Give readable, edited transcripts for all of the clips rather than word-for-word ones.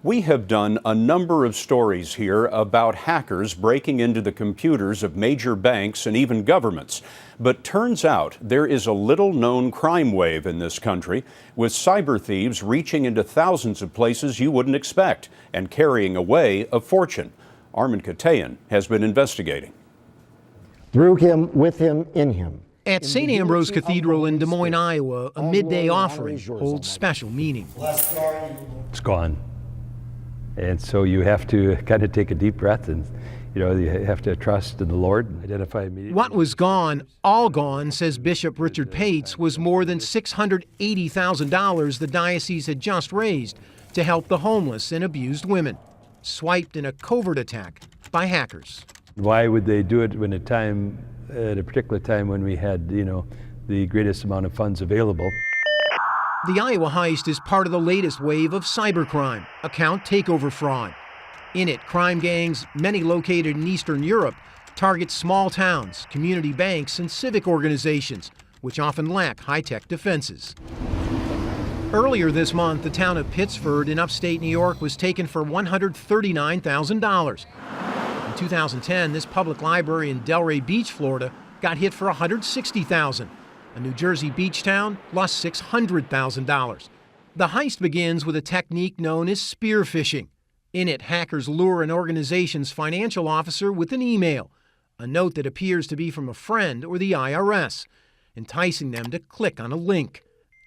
We have done a number of stories here about hackers breaking into the computers of major banks and even governments. But turns out there is a little-known crime wave in this country, with cyber thieves reaching into thousands of places you wouldn't expect and carrying away a fortune. Armen Keteyian has been investigating. Through him, with him, in him. At St. Ambrose Cathedral in Des Moines, Iowa, a midday offering holds special meaning. It's gone. And so you have to kind of take a deep breath and, you have to trust in the Lord and identify immediately. What was gone, all gone, says Bishop Richard Pates, was more than $680,000 the diocese had just raised to help the homeless and abused women, swiped in a covert attack by hackers. Why would they do it at a particular time when we had, the greatest amount of funds available? The Iowa heist is part of the latest wave of cybercrime, account takeover fraud. In it, crime gangs, many located in Eastern Europe, target small towns, community banks, and civic organizations, which often lack high-tech defenses. Earlier this month, the town of Pittsford in upstate New York was taken for $139,000. In 2010, this public library in Delray Beach, Florida, got hit for $160,000. A New Jersey beach town lost $600,000. The heist begins with a technique known as spear phishing. In it, hackers lure an organization's financial officer with an email, a note that appears to be from a friend or the IRS, enticing them to click on a link.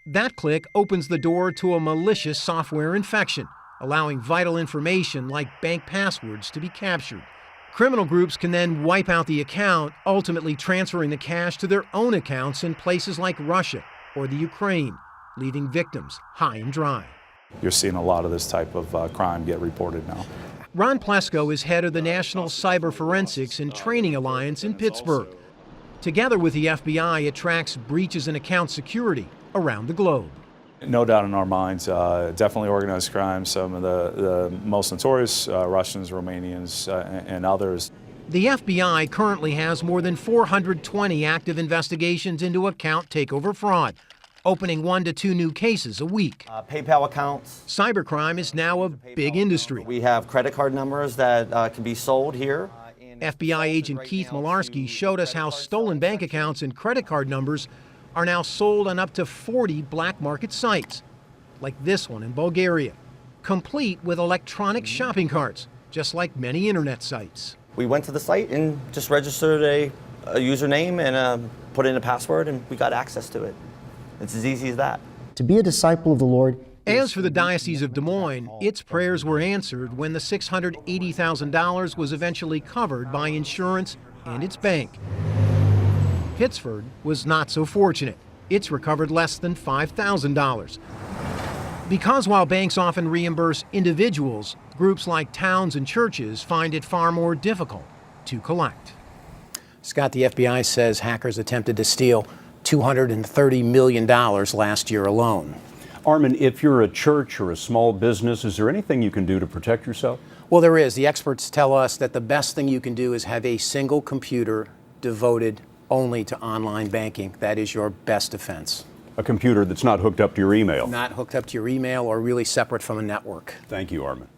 That click opens the door to a malicious software infection, allowing vital information like bank passwords to be captured. Criminal groups can then wipe out the account, ultimately transferring the cash to their own accounts in places like Russia or the Ukraine, leaving victims high and dry. You're seeing a lot of this type of crime get reported now. Ron Plesko is head of the National Cyber Forensics and Training Alliance in Pittsburgh. Together with the FBI, it tracks breaches in account security around the globe. No doubt in our minds, definitely organized crime, some of the most notorious Russians, Romanians, and others. The FBI currently has more than 420 active investigations into account takeover fraud, opening 1 to 2 new cases a week. PayPal accounts. Cybercrime is now a big industry. We have credit card numbers that can be sold here. FBI agent Keith Malarski showed us how stolen bank accounts and credit card numbers are now sold on up to 40 black market sites, like this one in Bulgaria, complete with electronic shopping carts, just like many internet sites. We went to the site and just registered a username and put in a password, and we got access to it. It's as easy as that. To be a disciple of the Lord. As for the Diocese of Des Moines, its prayers were answered when the $680,000 was eventually covered by insurance and its bank. Pittsford was not so fortunate. It's recovered less than $5,000. Because while banks often reimburse individuals, groups like towns and churches find it far more difficult to collect. Scott, the FBI says hackers attempted to steal $230 million last year alone. Armen, if you're a church or a small business, is there anything you can do to protect yourself? Well, there is. The experts tell us that the best thing you can do is have a single computer devoted only to online banking. That is your best defense. A computer that's not hooked up to your email? Not hooked up to your email or really separate from a network. Thank you, Armen.